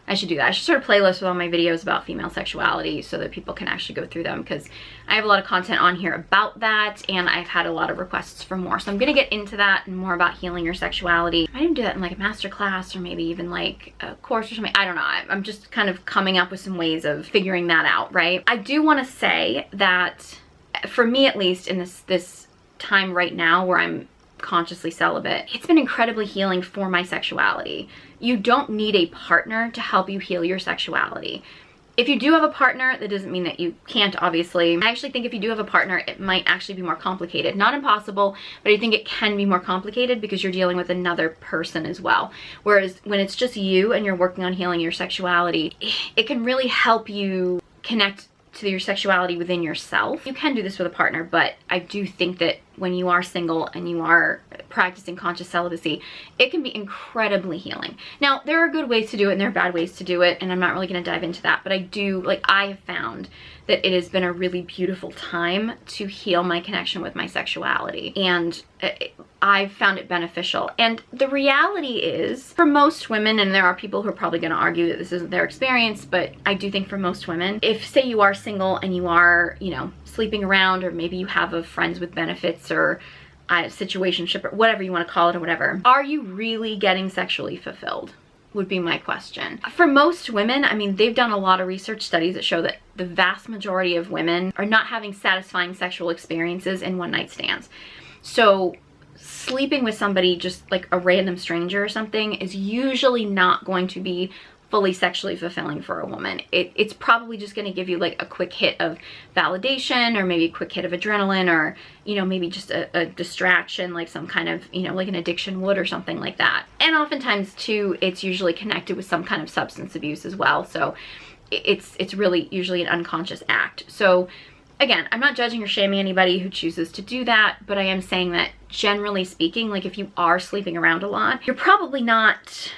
I should do that. I should start a playlist with all my videos about female sexuality so that people can actually go through them, because I have a lot of content on here about that, and I've had a lot of requests for more. So I'm gonna get into that and more about healing your sexuality. I didn't do that in like a master class or maybe even like a course or something. I don't know. I'm just kind of coming up with some ways of figuring that out, right? I do want to say that for me, at least in this time right now where I'm consciously celibate, it's been incredibly healing for my sexuality. You don't need a partner to help you heal your sexuality. If you do have a partner, that doesn't mean that you can't, obviously. I actually think if you do have a partner, it might actually be more complicated. Not impossible, but I think it can be more complicated because you're dealing with another person as well. Whereas when it's just you and you're working on healing your sexuality, it can really help you connect to your sexuality within yourself. You can do this with a partner, but I do think that when you are single and you are practicing conscious celibacy, it can be incredibly healing. Now, there are good ways to do it and there are bad ways to do it, and I'm not really going to dive into that, but I have found that it has been a really beautiful time to heal my connection with my sexuality, and I've found it beneficial. And the reality is, for most women, and there are people who are probably going to argue that this isn't their experience, but I do think for most women, if say you are single and you are, you know, sleeping around, or maybe you have a friends with benefits or a situationship or whatever you want to call it or whatever, are you really getting sexually fulfilled? Would be my question. For most women, I mean, they've done a lot of research studies that show that the vast majority of women are not having satisfying sexual experiences in one-night stands. So sleeping with somebody, just like a random stranger or something, is usually not going to be fully sexually fulfilling for a woman. It's probably just going to give you like a quick hit of validation, or maybe a quick hit of adrenaline, or, you know, maybe just a distraction, like some kind of, you know, like an addiction would or something like that. And oftentimes too, it's usually connected with some kind of substance abuse as well. So it's really usually an unconscious act. So again, I'm not judging or shaming anybody who chooses to do that, but I am saying that generally speaking, like if you are sleeping around a lot, you're probably not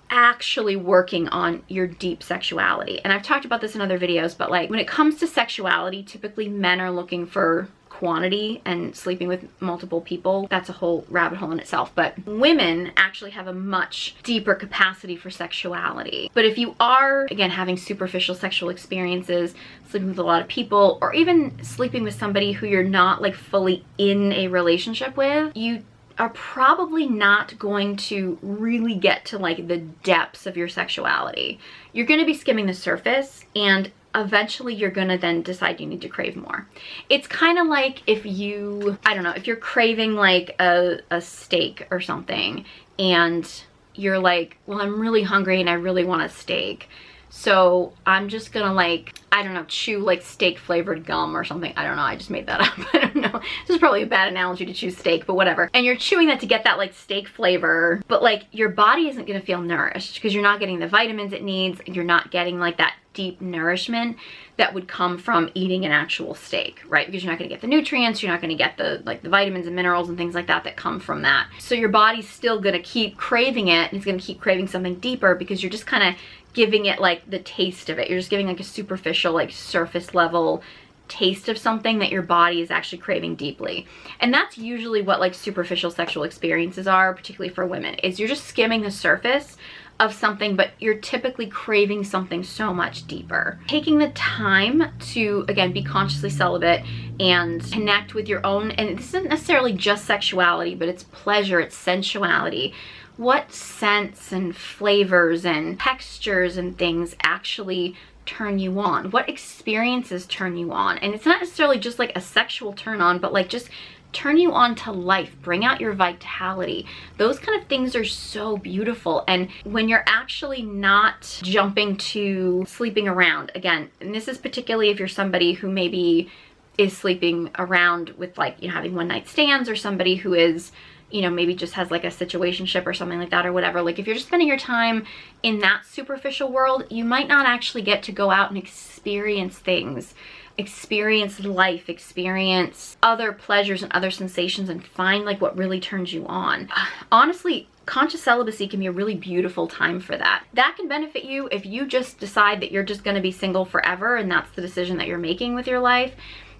actually working on your deep sexuality. And I've talked about this in other videos, but like when it comes to sexuality, typically men are looking for quantity and sleeping with multiple people. That's a whole rabbit hole in itself. But women actually have a much deeper capacity for sexuality. But if you are, again, having superficial sexual experiences, sleeping with a lot of people, or even sleeping with somebody who you're not like fully in a relationship with, you are probably not going to really get to like the depths of your sexuality. You're going to be skimming the surface, and eventually you're gonna then decide you need to crave more. It's kind of like if you, I don't know, if you're craving like a steak or something, and you're like, well, I'm really hungry and I really want a steak, so I'm just gonna like, I don't know, chew like steak flavored gum or something. I don't know, I just made that up. I don't know. This is probably a bad analogy to chew steak, but whatever. And you're chewing that to get that like steak flavor, but like your body isn't gonna feel nourished because you're not getting the vitamins it needs. You're not getting like that deep nourishment that would come from eating an actual steak, right? Because you're not gonna get the nutrients, you're not gonna get the like the vitamins and minerals and things like that that come from that. So your body's still gonna keep craving it, and it's gonna keep craving something deeper because you're just kind of giving it like the taste of it. You're just giving like a superficial, like surface level taste of something that your body is actually craving deeply. And that's usually what like superficial sexual experiences are, particularly for women, is you're just skimming the surface of something, but you're typically craving something so much deeper. Taking the time to, again, be consciously celibate and connect with your own, and this isn't necessarily just sexuality, but it's pleasure, it's sensuality. What scents and flavors and textures and things actually turn you on? What experiences turn you on? And it's not necessarily just like a sexual turn on, but like just turn you on to life, bring out your vitality. Those kind of things are so beautiful. And when you're actually not jumping to sleeping around, again, and this is particularly if you're somebody who maybe is sleeping around with like, you know, having one night stands, or somebody who is, you know, maybe just has like a situationship or something like that or whatever. Like if you're just spending your time in that superficial world, you might not actually get to go out and experience things, experience life, experience other pleasures and other sensations, and find like what really turns you on. Honestly, conscious celibacy can be a really beautiful time for that. That can benefit you if you just decide that you're just going to be single forever and that's the decision that you're making with your life.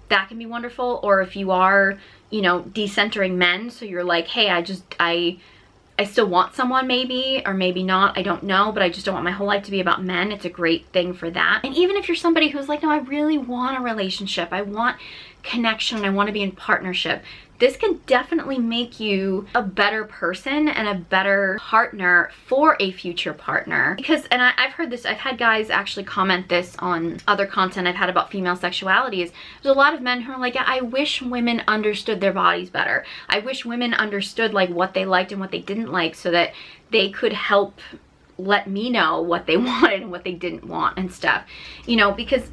That can be wonderful. Or if you are, you know, decentering men, so you're like, hey, I still want someone maybe, or maybe not, I don't know, but I just don't want my whole life to be about men. It's a great thing for that. And even if you're somebody who's like, no, I really want a relationship, I want connection, I want to be in partnership, this can definitely make you a better person and a better partner for a future partner. Because, and I've heard this, I've had guys actually comment this on other content I've had about female sexuality, is there's a lot of men who are like, I wish women understood their bodies better. I wish women understood like what they liked and what they didn't like, so that they could help let me know what they wanted and what they didn't want and stuff. You know, because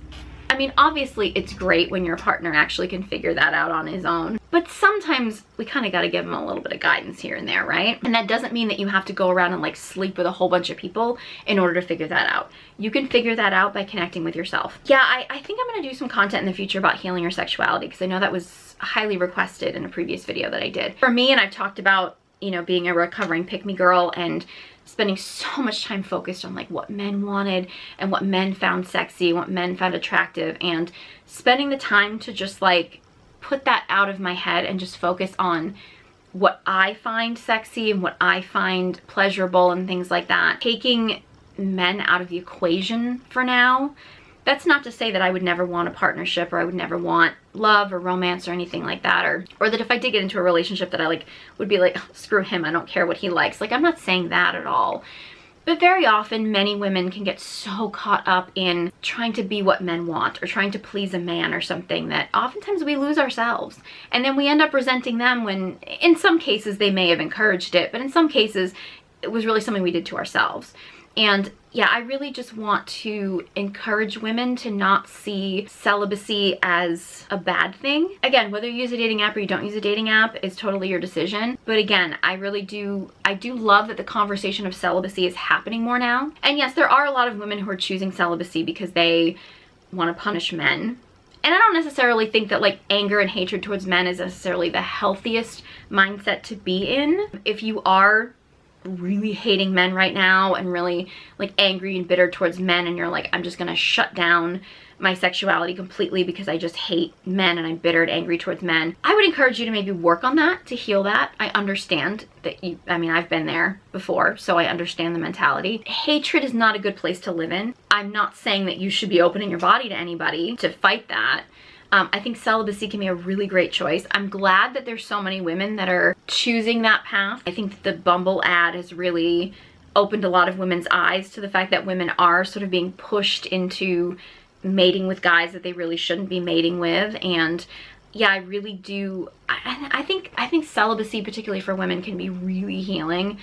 I mean, obviously it's great when your partner actually can figure that out on his own, but sometimes we kind of got to give him a little bit of guidance here and there, right? And that doesn't mean that you have to go around and like sleep with a whole bunch of people in order to figure that out. You can figure that out by connecting with yourself. Yeah, I think I'm going to do some content in the future about healing your sexuality, because I know that was highly requested in a previous video that I did. For me, and I've talked about, you know, being a recovering pick-me girl and spending so much time focused on like what men wanted and what men found sexy, what men found attractive, and spending the time to just like put that out of my head and just focus on what I find sexy and what I find pleasurable and things like that. Taking men out of the equation for now. That's not to say that I would never want a partnership, or I would never want love or romance or anything like that, or that if I did get into a relationship that I like would be like, oh, screw him, I don't care what he likes. Like, I'm not saying that at all. But very often many women can get so caught up in trying to be what men want or trying to please a man or something that oftentimes we lose ourselves. And then we end up resenting them when in some cases they may have encouraged it, but in some cases it was really something we did to ourselves. And yeah, I really just want to encourage women to not see celibacy as a bad thing. Again, whether you use a dating app or you don't use a dating app is totally your decision. But again, I do love that the conversation of celibacy is happening more now. And yes, there are a lot of women who are choosing celibacy because they want to punish men. And I don't necessarily think that like anger and hatred towards men is necessarily the healthiest mindset to be in. If you are really hating men right now and really like angry and bitter towards men, and you're like, I'm just gonna shut down my sexuality completely because I just hate men and I'm bitter and angry towards men, I would encourage you to maybe work on that, to heal that. I understand that I mean, I've been there before, so I understand the mentality. Hatred is not a good place to live in. I'm not saying that you should be opening your body to anybody to fight that. I think celibacy can be a really great choice. I'm glad that there's so many women that are choosing that path. I think that the Bumble ad has really opened a lot of women's eyes to the fact that women are sort of being pushed into mating with guys that they really shouldn't be mating with. And yeah, I really do. I think celibacy, particularly for women, can be really healing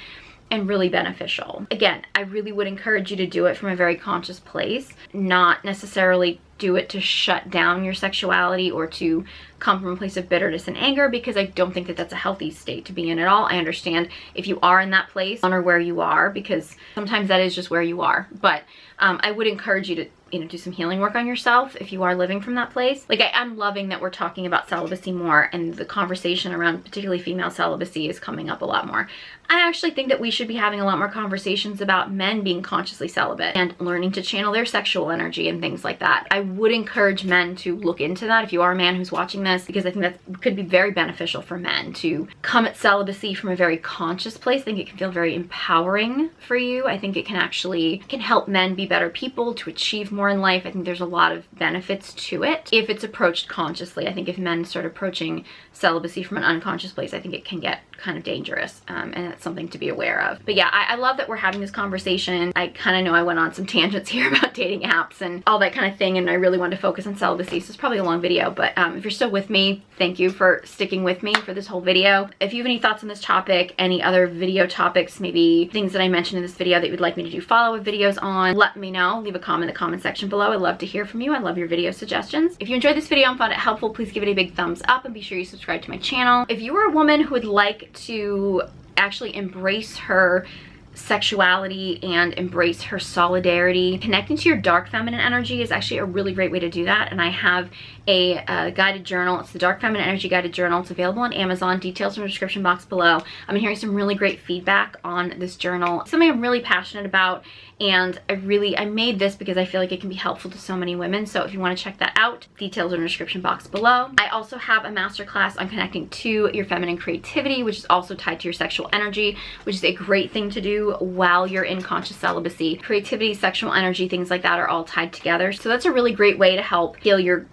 and really beneficial. Again, I really would encourage you to do it from a very conscious place, not necessarily do it to shut down your sexuality or to come from a place of bitterness and anger, because I don't think that that's a healthy state to be in at all. I understand if you are in that place, honor where you are, because sometimes that is just where you are. But I would encourage you to, you know, do some healing work on yourself if you are living from that place. Like, I'm loving that we're talking about celibacy more, and the conversation around particularly female celibacy is coming up a lot more. I actually think that we should be having a lot more conversations about men being consciously celibate and learning to channel their sexual energy and things like that. I would encourage men to look into that if you are a man who's watching this, because I think that could be very beneficial for men to come at celibacy from a very conscious place. I think it can feel very empowering for you. I think it can help men be better people, to achieve more in life. I think there's a lot of benefits to it if it's approached consciously. I think if men start approaching celibacy from an unconscious place, I think it can get kind of dangerous, and that's something to be aware of. But yeah, I love that we're having this conversation. I kind of know I went on some tangents here about dating apps and all that kind of thing, and I really wanted to focus on celibacy, so it's probably a long video. But if you're still with me, thank you for sticking with me for this whole video. If you have any thoughts on this topic, any other video topics, maybe things that I mentioned in this video that you'd like me to do follow-up videos on, let me know. Leave a comment in the comment section below. I'd love to hear from you. I love your video suggestions. If you enjoyed this video and found it helpful, please give it a big thumbs up, and be sure you subscribe to my channel. If you are a woman who would like to actually embrace her sexuality and embrace her solidarity, connecting to your dark feminine energy is actually a really great way to do that. And I have a guided journal. It's the Dark Feminine Energy Guided Journal. It's available on Amazon. Details in the description box below. I've been hearing some really great feedback on this journal. Something I'm really passionate about, and I made this because I feel like it can be helpful to so many women. So if you want to check that out, details in the description box below. I also have a masterclass on connecting to your feminine creativity, which is also tied to your sexual energy, which is a great thing to do while you're in conscious celibacy. Creativity, sexual energy, things like that are all tied together. So that's a really great way to help heal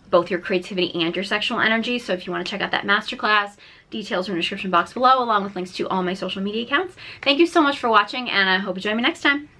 both your creativity and your sexual energy. So if you want to check out that masterclass, details are in the description box below, along with links to all my social media accounts. Thank you so much for watching, and I hope you join me next time.